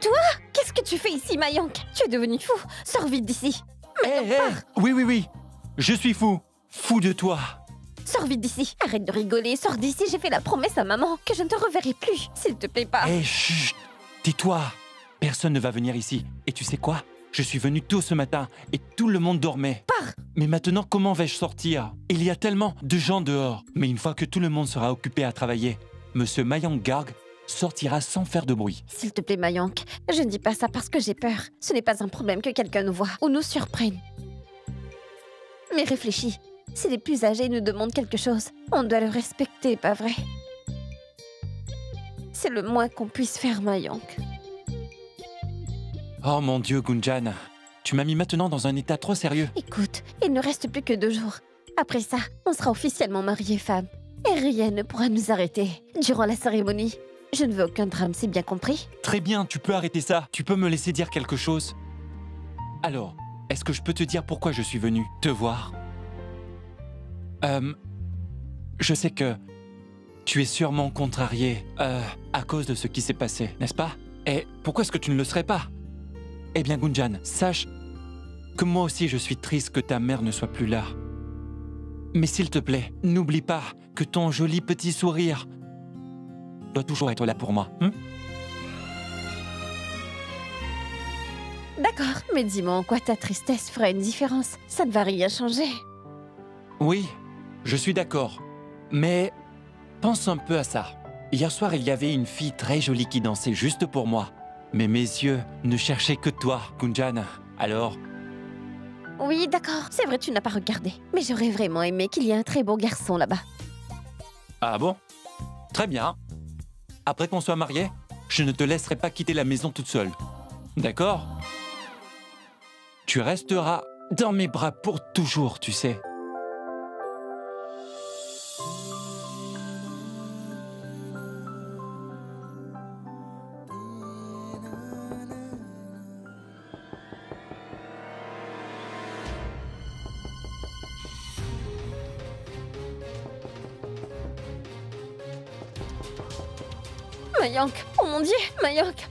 Toi? Qu'est-ce que tu fais ici, Mayank? Tu es devenu fou. Sors vite d'ici. Oui. Je suis fou. Fou de toi. Sors vite d'ici. Arrête de rigoler. Sors d'ici. J'ai fait la promesse à maman que je ne te reverrai plus. S'il te plaît pas. Chut. Tais-toi. Personne ne va venir ici. Et tu sais quoi? Je suis venu tôt ce matin et tout le monde dormait. Pars. Mais maintenant, comment vais-je sortir? Il y a tellement de gens dehors. Mais une fois que tout le monde sera occupé à travailler, Monsieur Mayank Garg sortira sans faire de bruit. S'il te plaît, Mayank. Je ne dis pas ça parce que j'ai peur. Ce n'est pas un problème que quelqu'un nous voit ou nous surprenne. Mais réfléchis. Si les plus âgés nous demandent quelque chose, on doit le respecter, pas vrai? C'est le moins qu'on puisse faire, Mayank. Oh mon Dieu, Gunjan. Tu m'as mis maintenant dans un état trop sérieux. Écoute, il ne reste plus que 2 jours. Après ça, on sera officiellement mariés femmes. Et rien ne pourra nous arrêter. Durant la cérémonie, je ne veux aucun drame, c'est bien compris? Très bien, tu peux arrêter ça. Tu peux me laisser dire quelque chose? Alors, est-ce que je peux te dire pourquoi je suis venu te voir? Je sais que tu es sûrement contrarié à cause de ce qui s'est passé, n'est-ce pas? Et pourquoi est-ce que tu ne le serais pas? Eh bien, Gunjan, sache que moi aussi je suis triste que ta mère ne soit plus là. Mais s'il te plaît, n'oublie pas que ton joli petit sourire doit toujours être là pour moi. D'accord, mais dis-moi en quoi ta tristesse fera une différence. Ça ne va rien changer. Oui, je suis d'accord. Mais pense un peu à ça. Hier soir, il y avait une fille très jolie qui dansait juste pour moi. Mais mes yeux ne cherchaient que toi, Gunjan. Alors... Oui, d'accord, c'est vrai, tu n'as pas regardé. Mais j'aurais vraiment aimé qu'il y ait un très beau garçon là-bas. Ah bon? Très bien. Après qu'on soit mariés, je ne te laisserai pas quitter la maison toute seule. D'accord? Tu resteras dans mes bras pour toujours, tu sais. Mayank, oh mon Dieu, Mayank.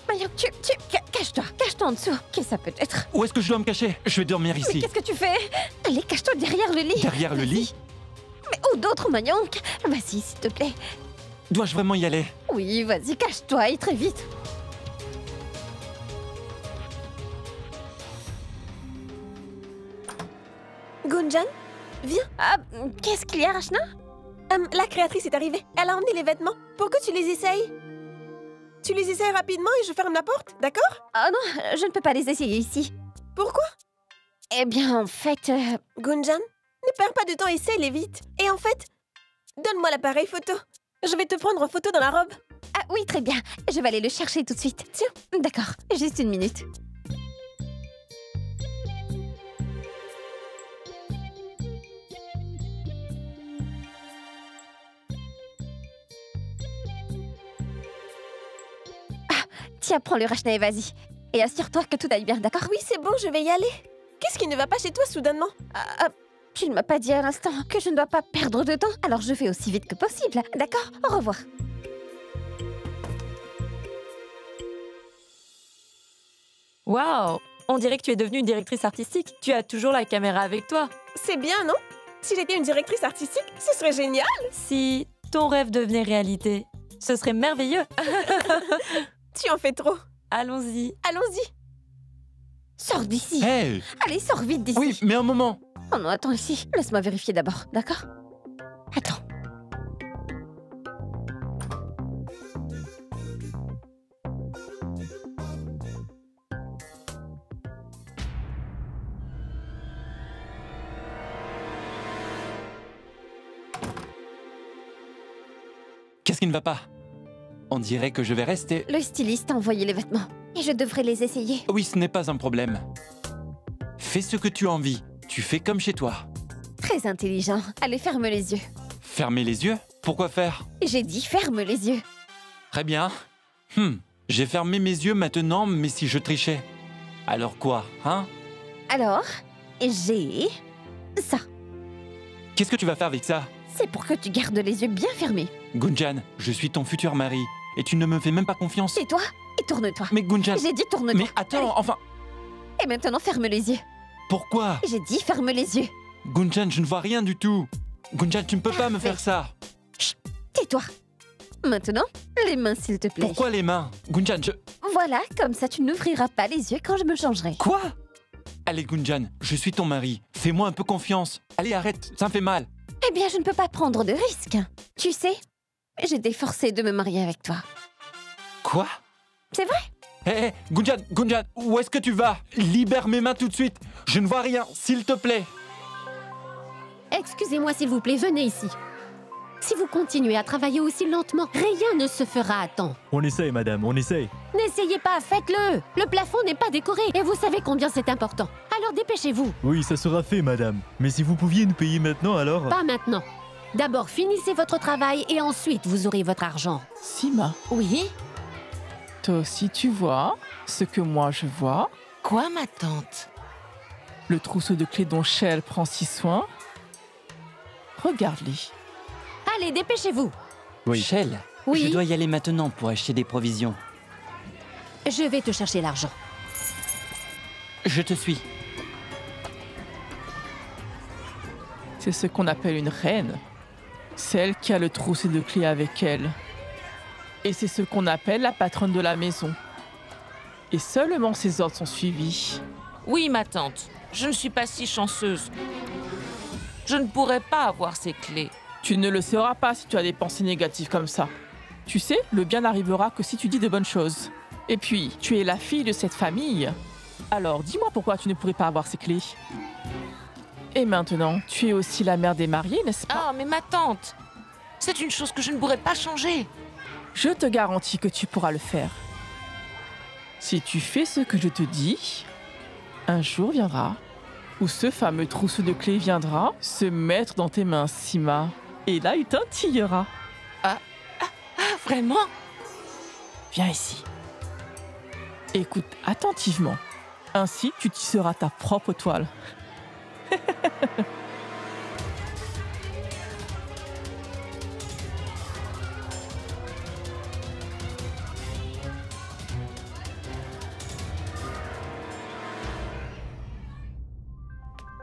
Mayank, cache-toi en dessous. Qu'est-ce que ça peut être? Où est-ce que je dois me cacher? Je vais dormir Mais ici. qu'est-ce que tu fais? Allez, cache-toi derrière le lit. Derrière le lit? Mais où d'autre, Mayank? Vas-y, s'il te plaît. Dois-je vraiment y aller? Oui, vas-y, cache-toi et très vite. Gunjan, viens. Ah, qu'est-ce qu'il y a, Rachna? La créatrice est arrivée. Elle a emmené les vêtements. Pour que tu les essayes. Tu les essayes rapidement et je ferme la porte, d'accord? Ah non, je ne peux pas les essayer ici. Pourquoi? Eh bien, en fait... Gunjan, ne perds pas de temps, essaye-les vite. Et en fait, donne-moi l'appareil photo. Je vais te prendre en photo dans la robe. Ah oui, très bien. Je vais aller le chercher tout de suite. Tiens. D'accord, juste une minute. Tiens, prends le Rachna et vas-y. Et assure-toi que tout aille bien, d'accord? Oui, c'est bon, je vais y aller. Qu'est-ce qui ne va pas chez toi soudainement? Tu ne m'as pas dit à l'instant que je ne dois pas perdre de temps, alors je fais aussi vite que possible, d'accord? Au revoir. Waouh! On dirait que tu es devenue une directrice artistique. Tu as toujours la caméra avec toi. C'est bien, non? Si j'étais une directrice artistique, ce serait génial. Si ton rêve devenait réalité, ce serait merveilleux. Tu en fais trop. Allons-y. Allons-y. Sors d'ici. Hey! Allez, sors vite d'ici. Oui, mais un moment. Oh non, attends ici. Laisse-moi vérifier d'abord, d'accord? Attends. Qu'est-ce qui ne va pas? On dirait que je vais rester... Le styliste a envoyé les vêtements. Et je devrais les essayer. Oui, ce n'est pas un problème. Fais ce que tu as envie. Tu fais comme chez toi. Très intelligent. Allez, ferme les yeux. Fermer les yeux? Pourquoi faire? J'ai dit ferme les yeux. Très bien. J'ai fermé mes yeux maintenant, mais si je trichais? Alors quoi, hein? Alors, j'ai... ça. Qu'est-ce que tu vas faire avec ça? C'est pour que tu gardes les yeux bien fermés. Gunjan, je suis ton futur mari, et tu ne me fais même pas confiance. Et toi? tourne-toi. Mais Gunjan... J'ai dit tourne-toi. Mais attends, enfin... Et maintenant, ferme les yeux. Pourquoi? J'ai dit ferme les yeux. Gunjan, je ne vois rien du tout. Gunjan, tu ne peux pas me Parfait. faire ça. Chut, tais-toi. Maintenant, les mains, s'il te plaît. Pourquoi les mains? Gunjan, je... Voilà, comme ça, tu n'ouvriras pas les yeux quand je me changerai. Quoi? Allez, Gunjan, je suis ton mari. Fais-moi un peu confiance. Allez, arrête, ça me fait mal. Eh bien, je ne peux pas prendre de risques. Tu sais, j'étais forcée de me marier avec toi. Quoi? C'est vrai? Hé, Gunjan, Gunjan, où est-ce que tu vas? Libère mes mains tout de suite. Je ne vois rien, s'il te plaît. Excusez-moi s'il vous plaît, venez ici. Si vous continuez à travailler aussi lentement, rien ne se fera à temps. On essaye, madame, on essaye. N'essayez pas, faites-le. Le plafond n'est pas décoré et vous savez combien c'est important. Alors dépêchez-vous. Oui, ça sera fait, madame. Mais si vous pouviez nous payer maintenant, alors... Pas maintenant. D'abord, finissez votre travail et ensuite vous aurez votre argent. Sima, Oui? toi aussi tu vois ce que moi je vois. Quoi, ma tante? Le trousseau de clés dont Shell prend si soin. Regarde-les. Allez, dépêchez-vous. Oui. Shell, Oui? je dois y aller maintenant pour acheter des provisions. Je vais te chercher l'argent. Je te suis. C'est ce qu'on appelle une reine. Celle qui a le trousseau de clés avec elle. Et c'est ce qu'on appelle la patronne de la maison. Et seulement ses ordres sont suivis. Oui, ma tante. Je ne suis pas si chanceuse. Je ne pourrais pas avoir ces clés. Tu ne le sauras pas si tu as des pensées négatives comme ça. Tu sais, le bien n'arrivera que si tu dis de bonnes choses. Et puis, tu es la fille de cette famille. Alors, dis-moi pourquoi tu ne pourrais pas avoir ces clés. Et maintenant, tu es aussi la mère des mariés, n'est-ce pas? Ah, mais ma tante, c'est une chose que je ne pourrais pas changer. Je te garantis que tu pourras le faire. Si tu fais ce que je te dis, un jour viendra où ce fameux trousseau de clés viendra se mettre dans tes mains, Sima. Et là, il tintillera. Ah, vraiment? Viens ici. Écoute attentivement. Ainsi, tu tisseras ta propre toile.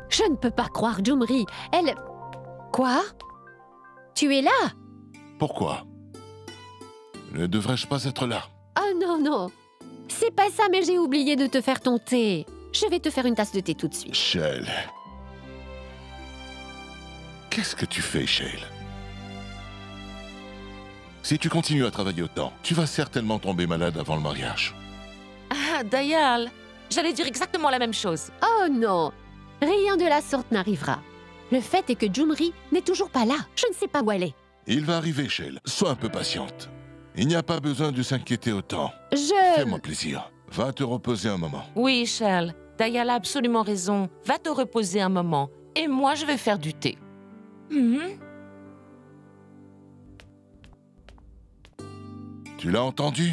Je ne peux pas croire, Jumri. Elle... Quoi? Tu es là? Pourquoi? Ne devrais-je pas être là? Oh non, non. C'est pas ça, mais j'ai oublié de te faire ton thé. Je vais te faire une tasse de thé tout de suite. Shell. Qu'est-ce que tu fais, Shell? Si tu continues à travailler autant, tu vas certainement tomber malade avant le mariage. Ah, Dayal, j'allais dire exactement la même chose. Oh non. Rien de la sorte n'arrivera. Le fait est que Jumri n'est toujours pas là. Je ne sais pas où elle est. Il va arriver, Shell. Sois un peu patiente. Il n'y a pas besoin de s'inquiéter autant. Je... Fais-moi plaisir. Va te reposer un moment. Oui, Shell, Dayal a absolument raison. Va te reposer un moment. Et moi, je vais faire du thé. Mhm. Tu l'as entendu?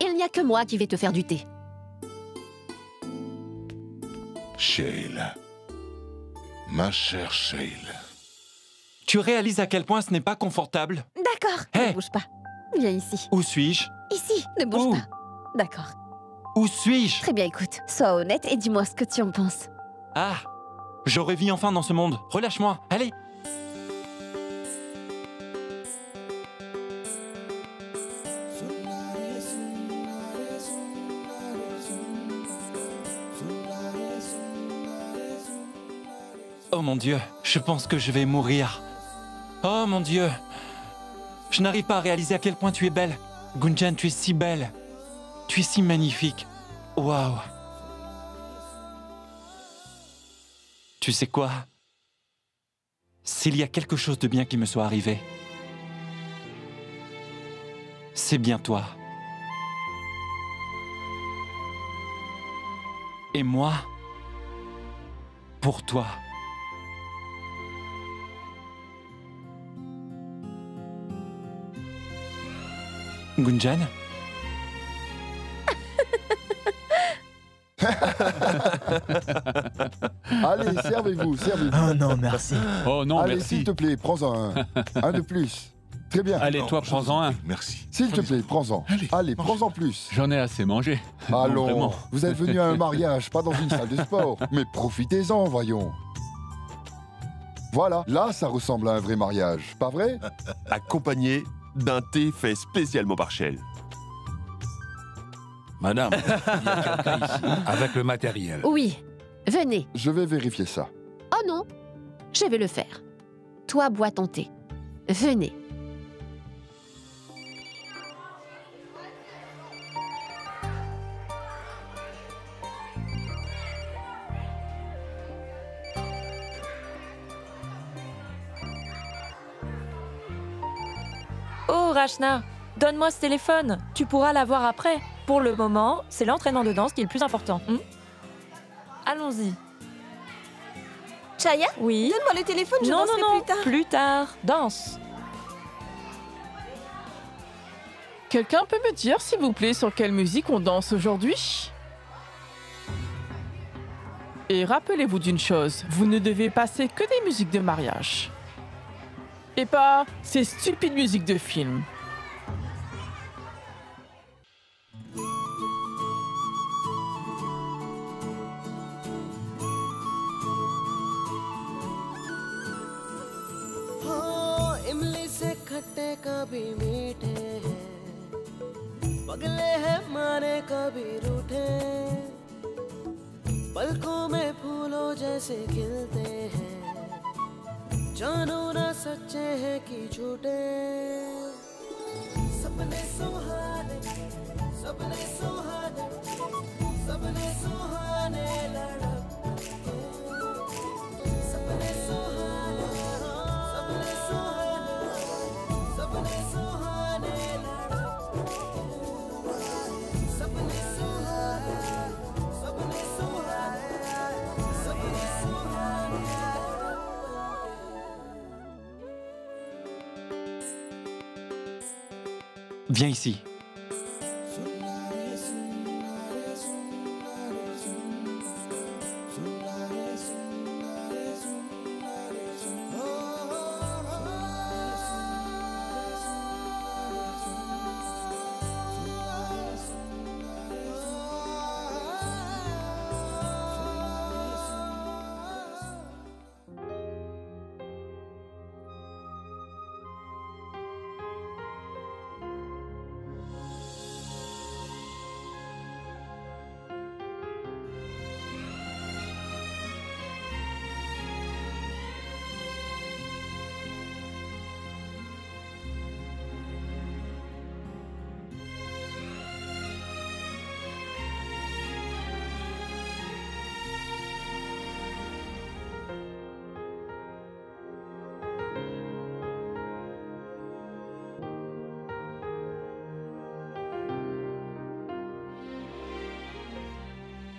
Il n'y a que moi qui vais te faire du thé. Shell. Ma chère Shell. Tu réalises à quel point ce n'est pas confortable? D'accord, Hey. ne bouge pas. Viens ici. Où suis-je? Ici, ne bouge Où? pas. D'accord. Où suis-je? Très bien, écoute. Sois honnête et dis-moi ce que tu en penses. Ah, je revis enfin dans ce monde. Relâche-moi, allez. Oh mon Dieu, je pense que je vais mourir. Oh mon Dieu. Je n'arrive pas à réaliser à quel point tu es belle. Gunjan, tu es si belle. Tu es si magnifique. Waouh. Tu sais quoi? S'il y a quelque chose de bien qui me soit arrivé, c'est bien toi. Et moi, pour toi. Gunjan? Allez, servez-vous, servez-vous. Oh non, merci. Oh non, Allez, merci. s'il te plaît, prends-en un. Un de plus. Très bien. Allez, Non, toi, je prends-en vous en un. prie, merci. S'il te plaît, prends-en. Allez, mange. prends-en plus. J'en ai assez mangé. Non, Allons, vraiment. vous êtes venu à un mariage, pas dans une salle de sport. Mais profitez-en, voyons. Voilà, là, ça ressemble à un vrai mariage, pas vrai? Accompagné d'un thé fait spécialement par Shell. Madame, il y a quelqu'un ici avec le matériel. Oui, venez. Je vais vérifier ça. Oh non, je vais le faire. Toi, bois ton thé. Venez. Oh, Rachna, donne-moi ce téléphone. Tu pourras l'avoir après. Pour le moment, c'est l'entraînement de danse qui est le plus important. Allons-y. Chaya, Oui. donne-moi le téléphone, je Non, danserai non, non. plus tard. Plus tard. Danse. Quelqu'un peut me dire, s'il vous plaît, sur quelle musique on danse aujourd'hui? Et rappelez-vous d'une chose, vous ne devez passer que des musiques de mariage. Et pas ces stupides musiques de film. इमली से खट्टे कभी मीठे हैं, पगले हैं मारे कभी रूठे, पलकों में फूलों जैसे खिलते हैं, जानो ना सच्चे हैं कि झूठे, सपने सुहाने, सपने सुहाने, सपने सुहाने लड़कते, सपने सुहाने, सपने सुहाने, सपने सुहाने लड़कते, सपने सुहाने, सपने सुहाने, सपने सुहाने। Viens ici.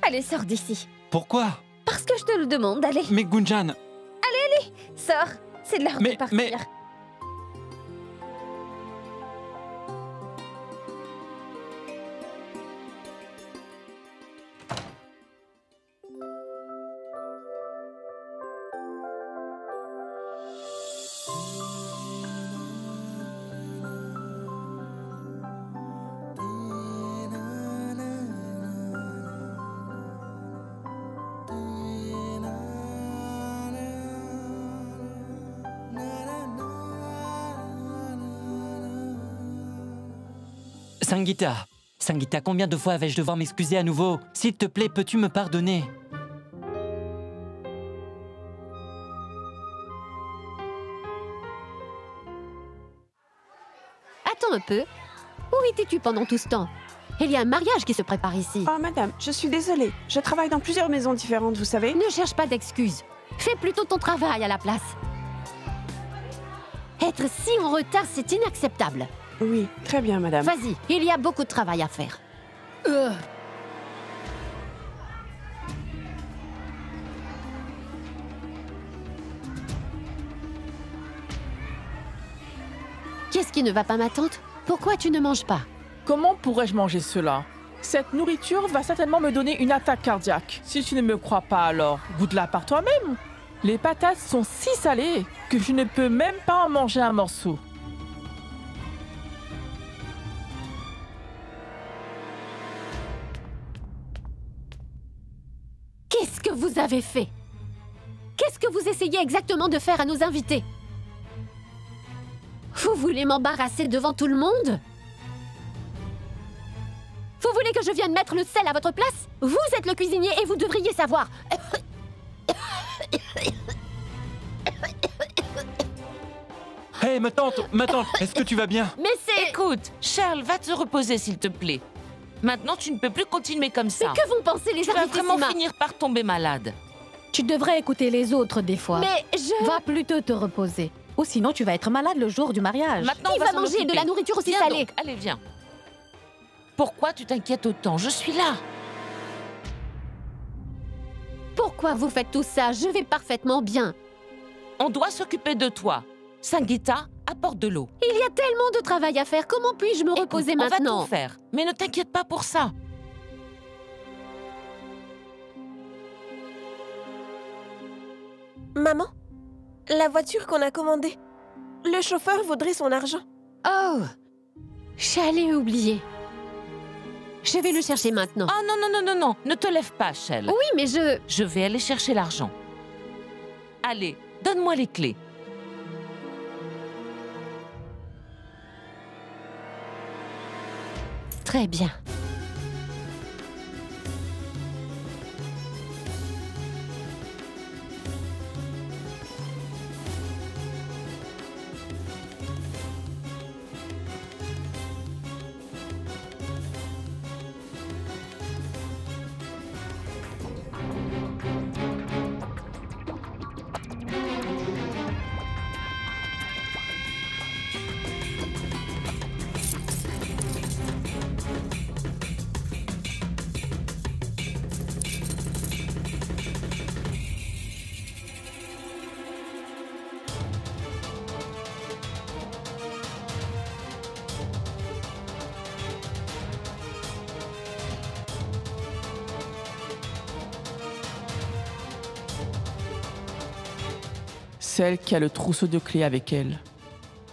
Allez, sors d'ici. Pourquoi? Parce que je te le demande, allez. Mais Gunjan, Sors. C'est l'heure de partir. Sangeeta, Sangeeta, combien de fois vais-je devoir m'excuser à nouveau? S'il te plaît, peux-tu me pardonner? Attends un peu. Où étais-tu pendant tout ce temps? Il y a un mariage qui se prépare ici. Oh, madame, je suis désolée. Je travaille dans plusieurs maisons différentes, vous savez. Ne cherche pas d'excuses. Fais plutôt ton travail à la place. Être si en retard, c'est inacceptable. Oui, très bien, madame. Vas-y, il y a beaucoup de travail à faire. Qu'est-ce qui ne va pas, ma tante? Pourquoi tu ne manges pas? Comment pourrais-je manger cela? Cette nourriture va certainement me donner une attaque cardiaque. Si tu ne me crois pas alors, goûte-la par toi-même. Les patates sont si salées que je ne peux même pas en manger un morceau. Qu'est-ce que vous avez fait? Qu'est-ce que vous essayez exactement de faire à nos invités? Vous voulez m'embarrasser devant tout le monde? Vous voulez que je vienne mettre le sel à votre place? Vous êtes le cuisinier et vous devriez savoir. Hé, ma tante, est-ce que tu vas bien? Mais c'est... Écoute, Charles, va te reposer s'il te plaît. Maintenant, tu ne peux plus continuer comme ça. Mais que vont penser les Tu vas invités, vraiment Sima? finir par tomber malade. Tu devrais écouter les autres des fois. Mais je... Va plutôt te reposer. Ou sinon, tu vas être malade le jour du mariage. Maintenant, Qui on va s'en manger occuper. de la nourriture aussi Viens salée? donc, allez, viens. Pourquoi tu t'inquiètes autant? Je suis là. Pourquoi vous faites tout ça? Je vais parfaitement bien. On doit s'occuper de toi. Sangeeta, apporte de l'eau. Il y a tellement de travail à faire. Comment puis-je me reposer maintenant? On va tout faire, mais ne t'inquiète pas pour ça. Maman, la voiture qu'on a commandée, le chauffeur vaudrait son argent. Oh, j'allais oublier. Je vais le chercher maintenant. Oh non, non, non, non, non, ne te lève pas, Shell. Oui, mais je... Je vais aller chercher l'argent. Allez, donne-moi les clés. Très bien. Celle qui a le trousseau de clés avec elle.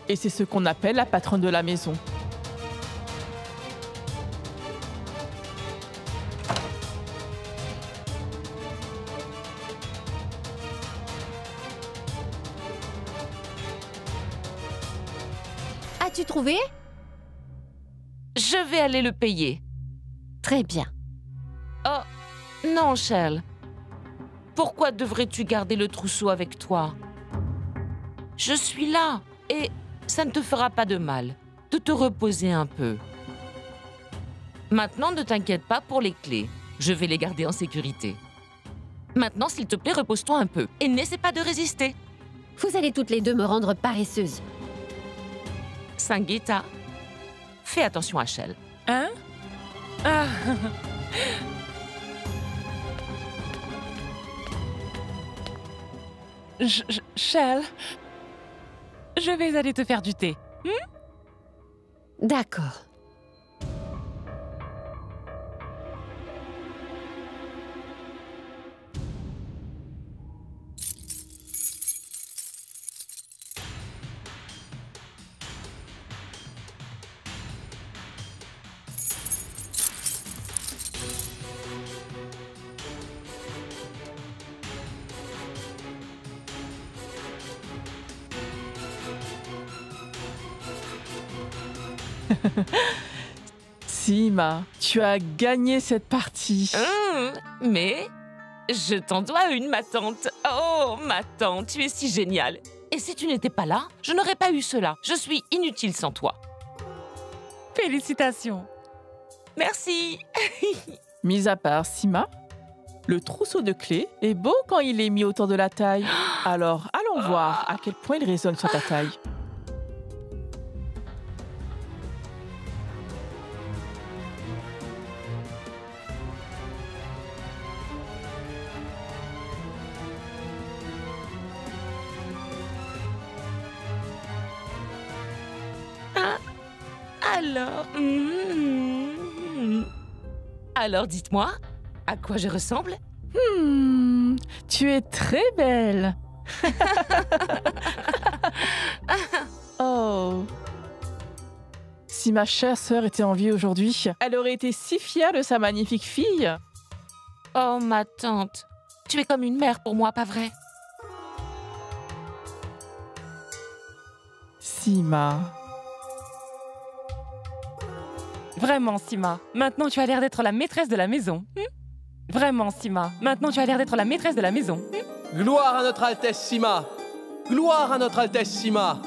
Et c'est ce qu'on appelle la patronne de la maison. As-tu trouvé? Je vais aller le payer. Très bien. Oh, non, Shell. Pourquoi devrais-tu garder le trousseau avec toi? Je suis là et ça ne te fera pas de mal de te reposer un peu. Maintenant, ne t'inquiète pas pour les clés. Je vais les garder en sécurité. Maintenant, s'il te plaît, repose-toi un peu et n'essaie pas de résister. Vous allez toutes les deux me rendre paresseuse. Sangeeta, fais attention à Shell. Hein? Ah. Shell, je vais aller te faire du thé. D'accord. Sima, tu as gagné cette partie. Mais je t'en dois une, ma tante. Oh, ma tante, tu es si géniale. Et si tu n'étais pas là, je n'aurais pas eu cela. Je suis inutile sans toi. Félicitations. Merci. Mis à part Sima, le trousseau de clés est beau quand il est mis autour de la taille. Alors, allons voir à quel point il résonne sur ta taille. Alors, dites-moi, à quoi je ressemble? Tu es très belle. Oh. Si ma chère sœur était en vie aujourd'hui, elle aurait été si fière de sa magnifique fille. Oh, ma tante, Tu es comme une mère pour moi, pas vrai? Sima. Vraiment, Sima. Maintenant, tu as l'air d'être la maîtresse de la maison. Vraiment, Sima. Maintenant, tu as l'air d'être la maîtresse de la maison. Gloire à notre Altesse Sima! Gloire à notre Altesse Sima!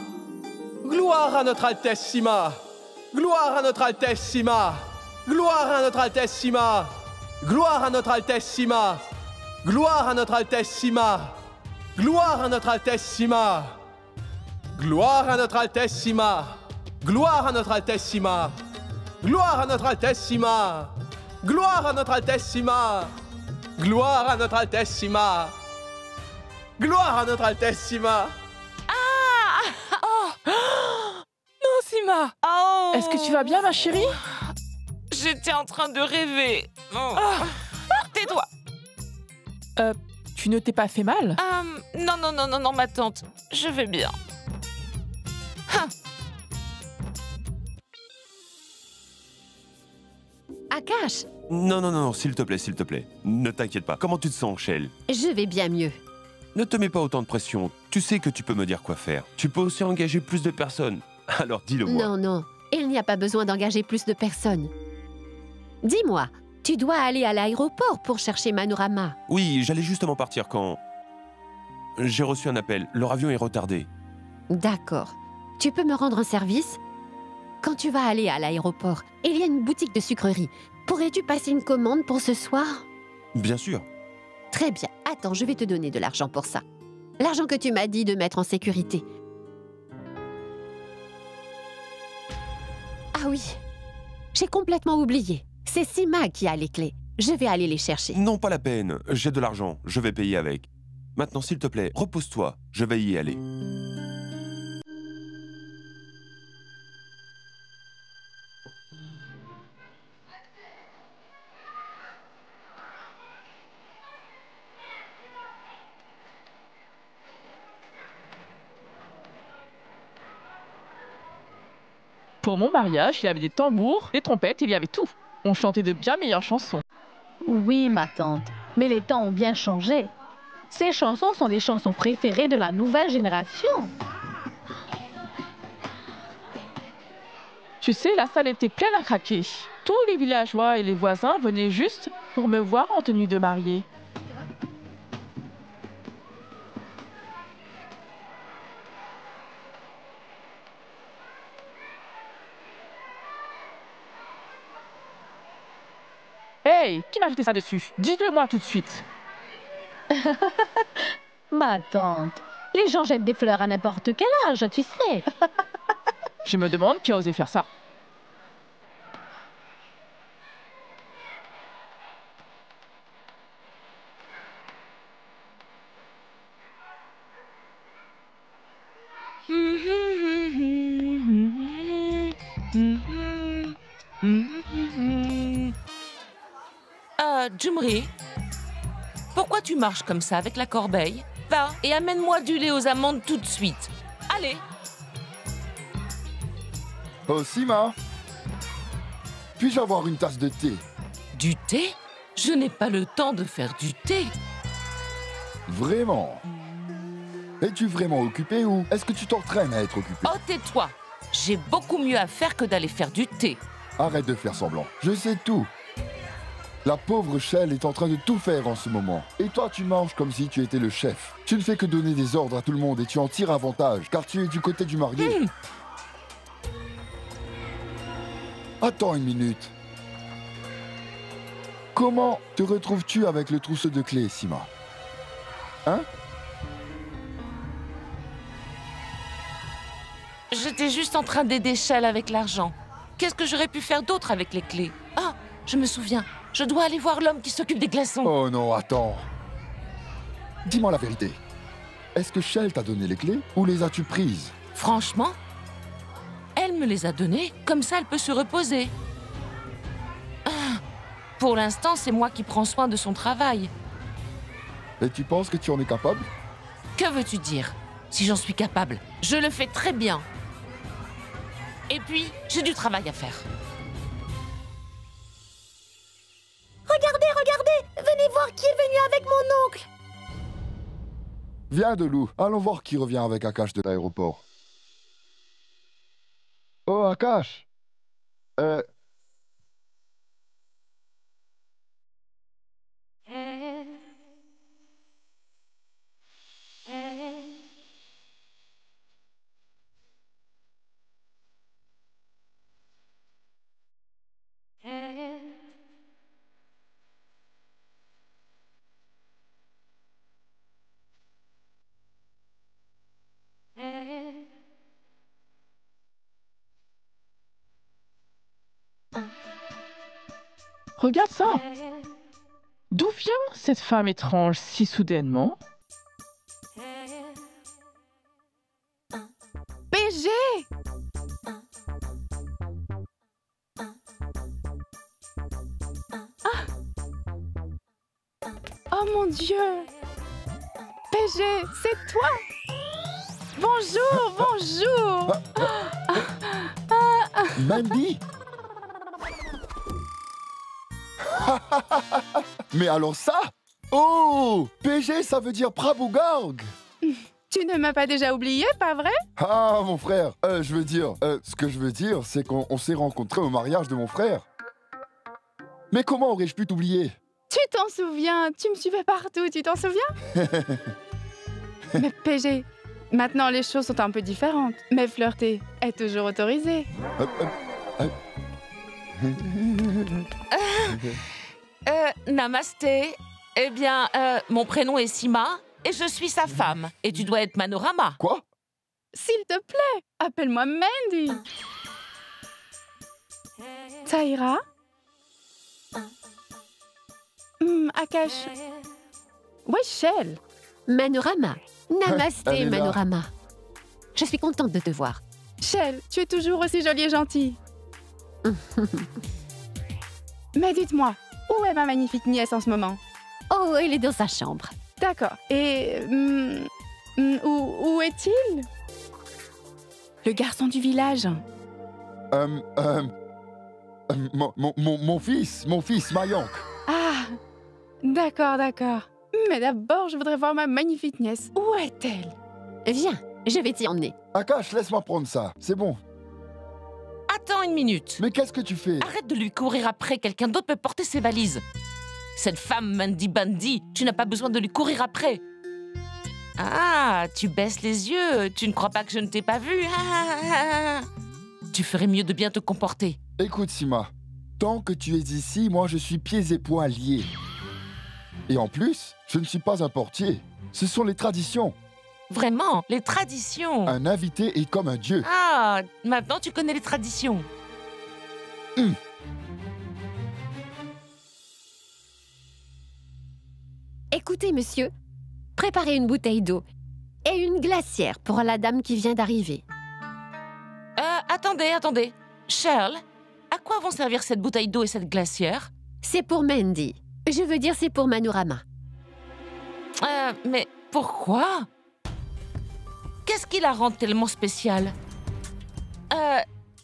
Gloire à notre Altesse Sima! Gloire à notre Altesse Sima! Gloire à notre Altesse Sima! Gloire à notre Altesse Sima! Gloire à notre Altesse Sima! Gloire à notre Altesse Sima! Gloire à notre Altesse Sima! Gloire à notre Altesse Sima! Gloire à notre Altesse Sima! Gloire à notre Altesse Sima! Gloire à notre Altesse Sima! Gloire à notre Altesse Sima! Ah! Oh! Non, Sima! Oh! Est-ce que tu vas bien, ma chérie? J'étais en train de rêver. Oh. Tais-toi. Tu ne t'es pas fait mal? Non, ma tante. Je vais bien. Akash, Non, s'il te plaît. Ne t'inquiète pas. Comment tu te sens, Shell? je vais bien mieux. Ne te mets pas autant de pression. Tu sais que tu peux me dire quoi faire. Tu peux aussi engager plus de personnes. Alors dis-le-moi. Non, il n'y a pas besoin d'engager plus de personnes. Dis-moi, tu dois aller à l'aéroport pour chercher Manorama. Oui, j'allais justement partir quand... J'ai reçu un appel. Leur avion est retardé. D'accord. Tu peux me rendre un service? Quand tu vas aller à l'aéroport, il y a une boutique de sucrerie. Pourrais-tu passer une commande pour ce soir? Bien sûr. Très bien. Attends, je vais te donner de l'argent pour ça. L'argent que tu m'as dit de mettre en sécurité. Ah oui, j'ai complètement oublié. C'est Sima qui a les clés. Je vais aller les chercher. Non, pas la peine. J'ai de l'argent. Je vais payer avec. Maintenant, s'il te plaît, repose-toi. Je vais y aller. Pour mon mariage, il y avait des tambours, des trompettes, il y avait tout. On chantait de bien meilleures chansons. Oui, ma tante, mais les temps ont bien changé. Ces chansons sont des chansons préférées de la nouvelle génération. Tu sais, la salle était pleine à craquer. Tous les villageois et les voisins venaient juste pour me voir en tenue de mariée. Hey, qui m'a jeté ça dessus? Dites-le-moi tout de suite. Ma tante, les gens jettent des fleurs à n'importe quel âge, tu sais. Je me demande qui a osé faire ça. Jumri, pourquoi tu marches comme ça avec la corbeille? Va et amène-moi du lait aux amandes tout de suite. Allez. Oh, Sima, puis-je avoir une tasse de thé? Du thé? Je n'ai pas le temps de faire du thé. Vraiment? Es-tu vraiment occupé ou est-ce que tu t'entraînes à être occupé? Oh, tais-toi. J'ai beaucoup mieux à faire que d'aller faire du thé. Arrête de faire semblant. Je sais tout. La pauvre Shell est en train de tout faire en ce moment. Et toi, tu manges comme si tu étais le chef. Tu ne fais que donner des ordres à tout le monde et tu en tires avantage, car tu es du côté du marié. Attends une minute. Comment te retrouves-tu avec le trousseau de clés, Sima? Hein? J'étais juste en train d'aider Shell avec l'argent. Qu'est-ce que j'aurais pu faire d'autre avec les clés? Ah, je me souviens. Je dois aller voir l'homme qui s'occupe des glaçons. Oh non, attends. Dis-moi la vérité. Est-ce que Shell t'a donné les clés ou les as-tu prises? Franchement, elle me les a données, comme ça elle peut se reposer. Pour l'instant, c'est moi qui prends soin de son travail. Et tu penses que tu en es capable? Que veux-tu dire? Si j'en suis capable, je le fais très bien. Et puis, j'ai du travail à faire. regardez! Venez voir qui est venu avec mon oncle! Viens, Delou. Allons voir qui revient avec Akash de l'aéroport. Oh, Akash. Regarde ça! D'où vient cette femme étrange si soudainement? PG! Ah! Oh mon Dieu! PG, c'est toi! Bonjour, bonjour! Mandy? Mais alors ça? Oh! PG, ça veut dire Prabhu Garg! Tu ne m'as pas déjà oublié, pas vrai? Ah, mon frère! Ce que je veux dire, c'est qu'on s'est rencontrés au mariage de mon frère. Mais comment aurais-je pu t'oublier? Tu t'en souviens? Tu me suivais partout, tu t'en souviens? Mais PG, maintenant les choses sont un peu différentes. Mais flirter est toujours autorisé. Namasté. Eh bien, mon prénom est Sima et je suis sa femme. Et tu dois être Manorama. Quoi? S'il te plaît, appelle-moi Mandy. Ça ira? Akash. Ouais, Shell. Manorama. Namasté, Elle est là. Manorama. Je suis contente de te voir. Shell, tu es toujours aussi jolie et gentille. Mais dites-moi, où est ma magnifique nièce en ce moment? Oh, elle est dans sa chambre. D'accord. Et où est-il? Le garçon du village. Mon fils, Mayank. Ah, d'accord, d'accord. Mais d'abord, je voudrais voir ma magnifique nièce. Où est-elle? Viens, je vais t'y emmener. Akash, laisse-moi prendre ça. C'est bon. Attends une minute. Mais qu'est-ce que tu fais? Arrête de lui courir après. Quelqu'un d'autre peut porter ses valises. Cette femme Mandy Bandy, tu n'as pas besoin de lui courir après. Ah, tu baisses les yeux. Tu ne crois pas que je ne t'ai pas vu? Tu ferais mieux de bien te comporter. Écoute, Sima. Tant que tu es ici, moi je suis pieds et poings liés. Et en plus, je ne suis pas un portier. Ce sont les traditions. Vraiment, les traditions. Un invité est comme un dieu. Ah, maintenant tu connais les traditions. Écoutez, monsieur, préparez une bouteille d'eau et une glacière pour la dame qui vient d'arriver. Attendez. Shell, à quoi vont servir cette bouteille d'eau et cette glacière? C'est pour Mandy. Je veux dire, c'est pour Manorama. Mais pourquoi? Qu'est-ce qui la rend tellement spéciale?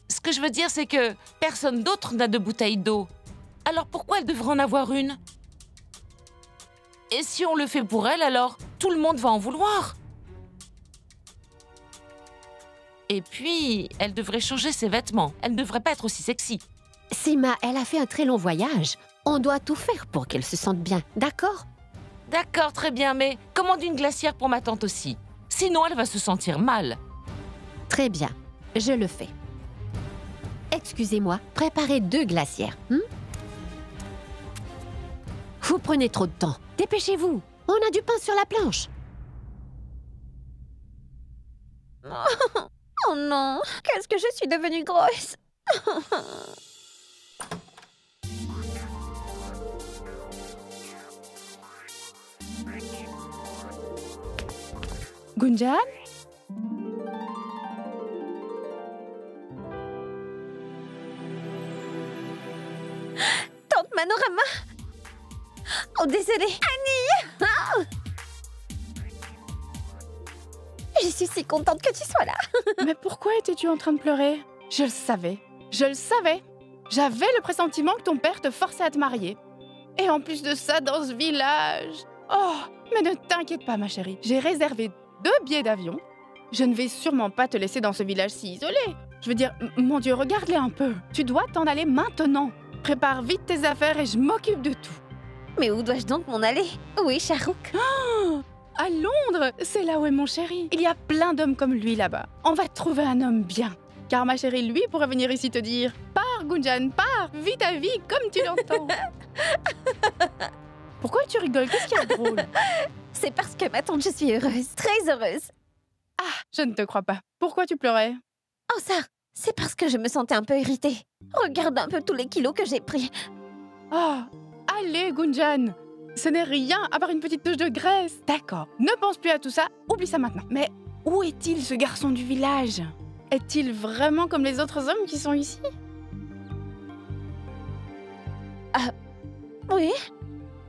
Ce que je veux dire, c'est que personne d'autre n'a de bouteille d'eau. Alors pourquoi elle devrait en avoir une? Et si on le fait pour elle, alors tout le monde va en vouloir. Et puis, elle devrait changer ses vêtements. Elle ne devrait pas être aussi sexy. Sima, elle a fait un très long voyage. On doit tout faire pour qu'elle se sente bien, d'accord? D'accord, très bien, mais commande une glacière pour ma tante aussi. Sinon, elle va se sentir mal. Très bien, je le fais. Excusez-moi, préparez 2 glacières. Vous prenez trop de temps. Dépêchez-vous. On a du pain sur la planche. Oh non, qu'est-ce que je suis devenue grosse. Gunjan? Tante Manorama. Oh, désolée. Annie. Ah. Je suis si contente que tu sois là. Mais pourquoi étais-tu en train de pleurer? Je le savais. Je le savais. J'avais le pressentiment que ton père te forçait à te marier. Et en plus de ça, dans ce village... Oh, mais ne t'inquiète pas, ma chérie. J'ai réservé 2 billets d'avion. Je ne vais sûrement pas te laisser dans ce village si isolé. Je veux dire, mon Dieu, regarde-les un peu. Tu dois t'en aller maintenant. Prépare vite tes affaires et je m'occupe de tout. Mais où dois-je donc m'en aller? Oui, Shahrukh. Oh, à Londres, c'est là où est mon chéri. Il y a plein d'hommes comme lui là-bas. On va trouver un homme bien. Car ma chérie, lui, pourrait venir ici te dire « Pars, Gunjan, pars, vis ta vie comme tu l'entends. » Pourquoi tu rigoles? Qu'est-ce qu'il y a de drôle? C'est parce que ma tante, je suis heureuse, très heureuse. Ah, je ne te crois pas. Pourquoi tu pleurais? Oh ça, c'est parce que je me sentais un peu irritée. Regarde un peu tous les kilos que j'ai pris. Oh, allez, Gunjan. Ce n'est rien à part une petite touche de graisse. D'accord, ne pense plus à tout ça, oublie ça maintenant. Mais où est-il, ce garçon du village? Est-il vraiment comme les autres hommes qui sont ici? Ah, oui.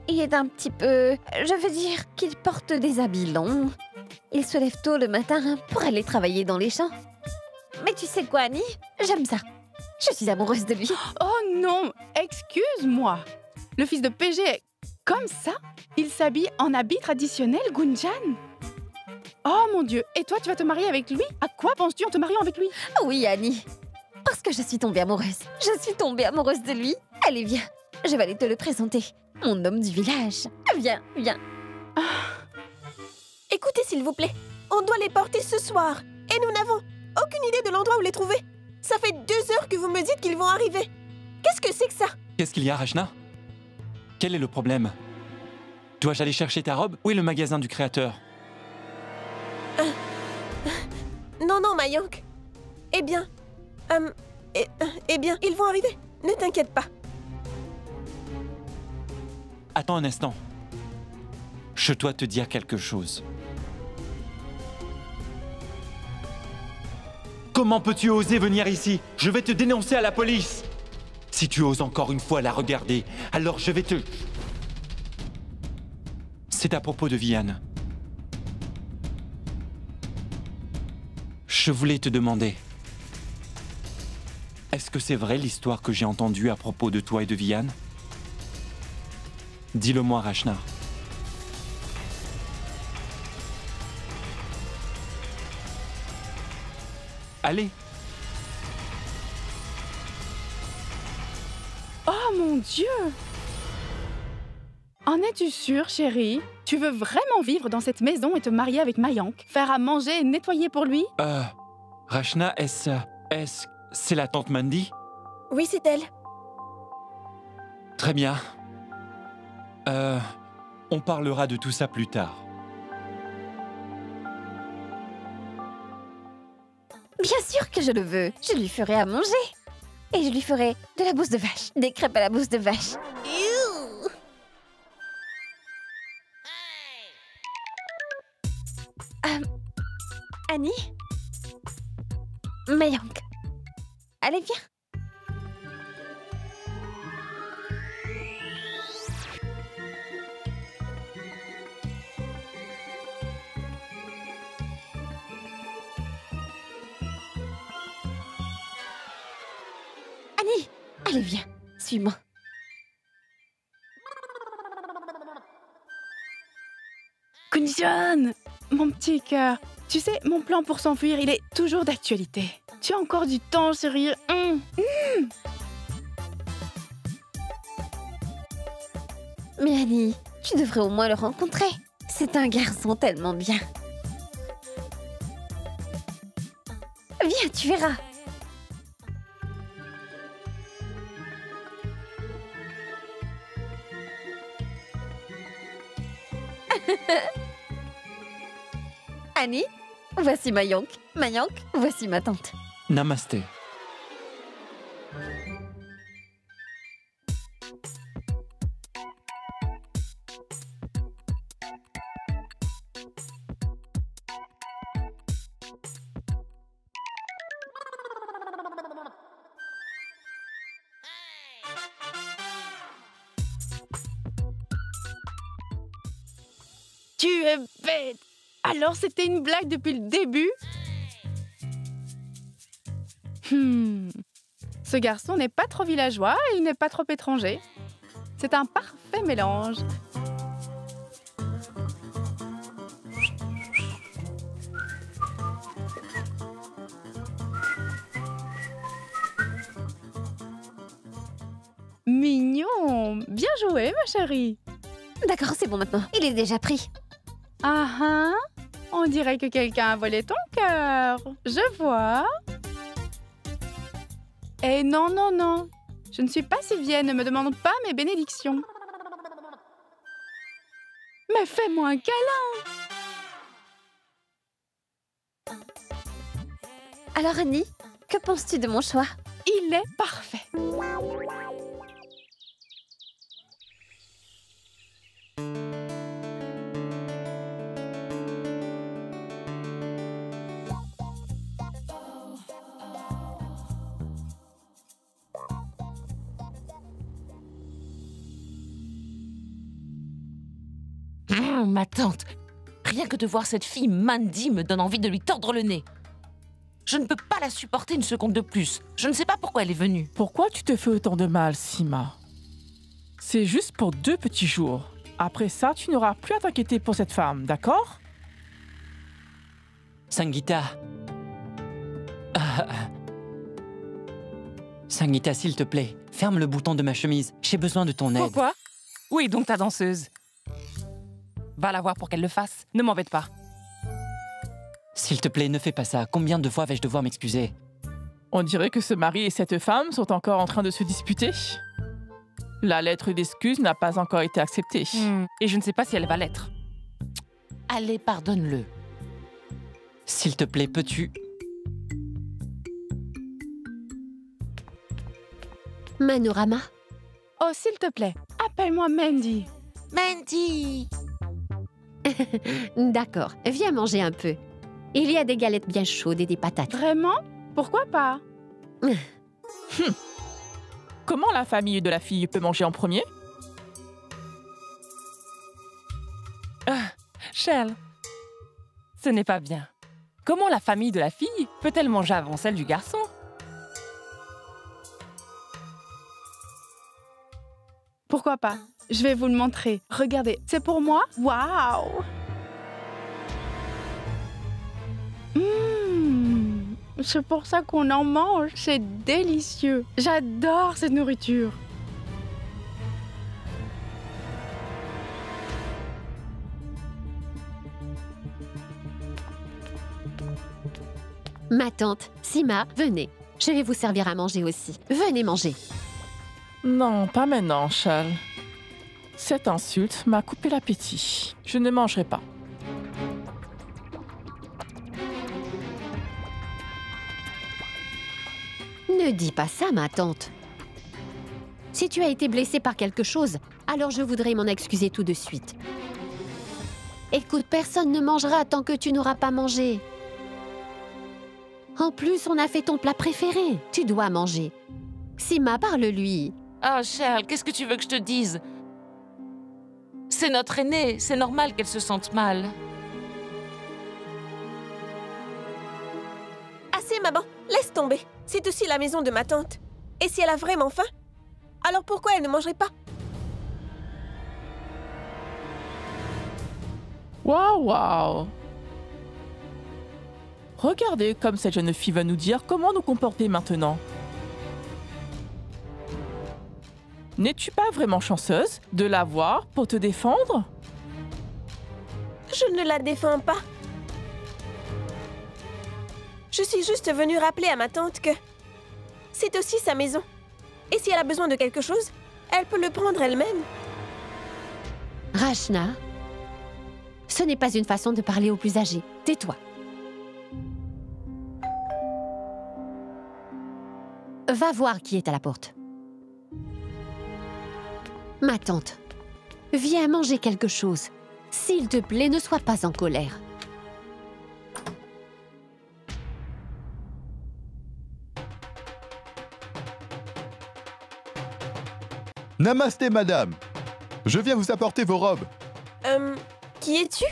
Il est un petit peu... Je veux dire qu'il porte des habits longs. Il se lève tôt le matin pour aller travailler dans les champs. Mais tu sais quoi, Annie? J'aime ça. Je suis amoureuse de lui. Oh non, excuse-moi. Le fils de PG est comme ça? Il s'habille en habit traditionnel, Gunjan? Oh mon Dieu, et toi tu vas te marier avec lui? À quoi penses-tu en te mariant avec lui? Oui, Annie. Parce que je suis tombée amoureuse. Je suis tombée amoureuse de lui. Allez, viens. Je vais aller te le présenter. Mon homme du village. Viens, viens. Écoutez, s'il vous plaît. On doit les porter ce soir. Et nous n'avons aucune idée de l'endroit où les trouver. Ça fait 2 heures que vous me dites qu'ils vont arriver. Qu'est-ce que c'est que ça? Qu'est-ce qu'il y a, Rachna? Quel est le problème? Dois-je aller chercher ta robe? Où est le magasin du créateur? Non, non, Mayank. Eh bien... eh bien, ils vont arriver. Ne t'inquiète pas. Attends un instant. Je dois te dire quelque chose. Comment peux-tu oser venir ici? Je vais te dénoncer à la police. Si tu oses encore une fois la regarder, alors je vais te... C'est à propos de Vianne. Je voulais te demander... Est-ce que c'est vrai l'histoire que j'ai entendue à propos de toi et de Vianne? Dis-le-moi, Rachna. Allez. Oh mon Dieu! En es-tu sûre, chérie? Tu veux vraiment vivre dans cette maison et te marier avec Mayank? Faire à manger et nettoyer pour lui? Rachna, c'est la tante Mandy? Oui, c'est elle. Très bien. On parlera de tout ça plus tard. Bien sûr que je le veux. Je lui ferai à manger. Et je lui ferai de la bouse de vache. Des crêpes à la bouse de vache. Annie? Mayank. Allez, viens. Annie, allez, viens. Suis-moi. Gunjan, mon petit cœur. Tu sais, mon plan pour s'enfuir, il est toujours d'actualité. Tu as encore du temps, chérie. Mais Annie, tu devrais au moins le rencontrer. C'est un garçon tellement bien. Viens, tu verras. Annie, voici Mayank. Mayank, voici ma tante. Namasté. Tu es bête. Alors c'était une blague depuis le début? Ce garçon n'est pas trop villageois et il n'est pas trop étranger. C'est un parfait mélange. Mignon. Bien joué, ma chérie. D'accord, c'est bon maintenant. Il est déjà pris. Ah ah. On dirait que quelqu'un a volé ton cœur. Je vois. Eh non, non, non. Je ne suis pas si vieille, ne me demande pas mes bénédictions. Mais fais-moi un câlin. Alors Annie, que penses-tu de mon choix? Il est parfait. Ma tante, rien que de voir cette fille Mandy me donne envie de lui tordre le nez. Je ne peux pas la supporter une seconde de plus. Je ne sais pas pourquoi elle est venue. Pourquoi tu te fais autant de mal, Sima? C'est juste pour 2 petits jours. Après ça, tu n'auras plus à t'inquiéter pour cette femme, d'accord? Sangeeta. Sangeeta, s'il te plaît, ferme le bouton de ma chemise. J'ai besoin de ton aide. Pourquoi? Où est donc ta danseuse? Va la voir pour qu'elle le fasse. Ne m'embête pas. S'il te plaît, ne fais pas ça. Combien de fois vais-je devoir m'excuser? On dirait que ce mari et cette femme sont encore en train de se disputer. La lettre d'excuse n'a pas encore été acceptée. Et je ne sais pas si elle va l'être. Allez, pardonne-le. S'il te plaît, peux-tu... Manorama? Oh, s'il te plaît, appelle-moi Mandy. Mandy! D'accord, viens manger un peu. Il y a des galettes bien chaudes et des patates. Vraiment? Pourquoi pas? Comment la famille de la fille peut manger en premier? Shell, ce n'est pas bien. Comment la famille de la fille peut-elle manger avant celle du garçon? Pourquoi pas? Je vais vous le montrer. Regardez, c'est pour moi? Waouh! C'est pour ça qu'on en mange. C'est délicieux. J'adore cette nourriture. Ma tante, Sima, venez. Je vais vous servir à manger aussi. Venez manger. Non, pas maintenant, Charles. Cette insulte m'a coupé l'appétit. Je ne mangerai pas. Ne dis pas ça, ma tante. Si tu as été blessée par quelque chose, alors je voudrais m'en excuser tout de suite. Écoute, personne ne mangera tant que tu n'auras pas mangé. En plus, on a fait ton plat préféré. Tu dois manger. Sima, parle-lui. Oh, Charles, qu'est-ce que tu veux que je te dise? C'est notre aînée, c'est normal qu'elle se sente mal. Assez, maman, laisse tomber. C'est aussi la maison de ma tante. Et si elle a vraiment faim, alors pourquoi elle ne mangerait pas? Waouh, waouh! Regardez comme cette jeune fille va nous dire comment nous comporter maintenant. N'es-tu pas vraiment chanceuse de la voir pour te défendre? Je ne la défends pas. Je suis juste venue rappeler à ma tante que c'est aussi sa maison. Et si elle a besoin de quelque chose, elle peut le prendre elle-même. Rachna, ce n'est pas une façon de parler aux plus âgés. Tais-toi. Va voir qui est à la porte. Ma tante, viens manger quelque chose. S'il te plaît, ne sois pas en colère. Namasté, madame. Je viens vous apporter vos robes. Qui es-tu?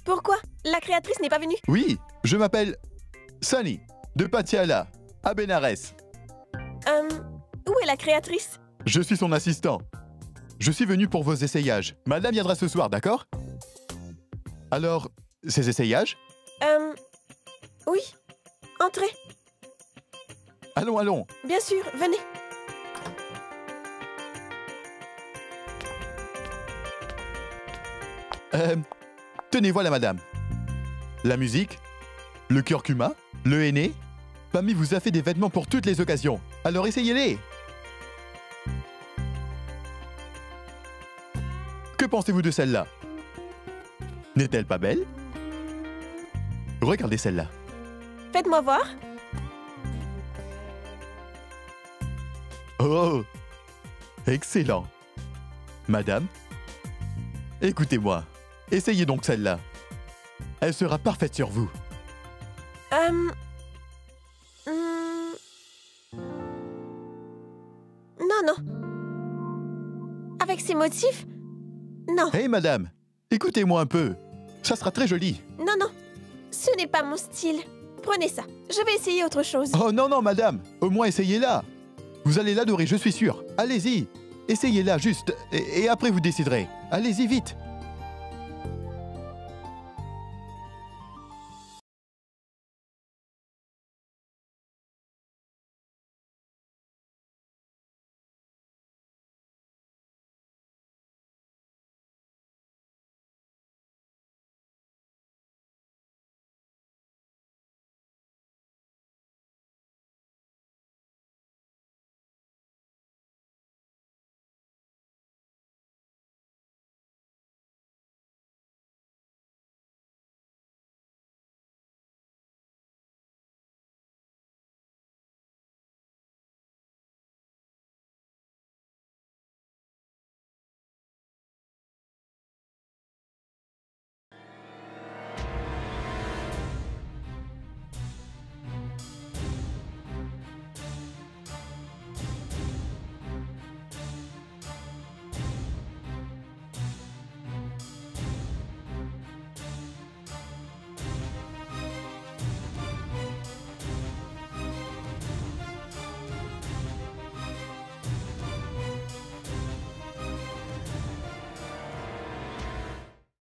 Pourquoi? La créatrice n'est pas venue? Oui, je m'appelle Sunny, de Patiala, à Benares. Où est la créatrice? Je suis son assistant. Je suis venu pour vos essayages. Madame viendra ce soir, d'accord? Alors, ces essayages? Oui. Entrez. Allons, allons. Bien sûr, venez. Tenez, voilà, madame. La musique, le curcuma, le henné. Pammy vous a fait des vêtements pour toutes les occasions. Alors essayez-les. Que pensez-vous de celle-là? N'est-elle pas belle? Regardez celle-là. Faites-moi voir. Oh! Excellent. Madame, écoutez-moi. Essayez donc celle-là. Elle sera parfaite sur vous. Non, non. Avec ces motifs? Non. Hé, madame, écoutez-moi un peu. Ça sera très joli. Non, non. Ce n'est pas mon style. Prenez ça. Je vais essayer autre chose. Oh non, non, madame. Au moins, essayez-la. Vous allez l'adorer, je suis sûr. Allez-y. Essayez-la juste. Et après, vous déciderez. Allez-y, vite.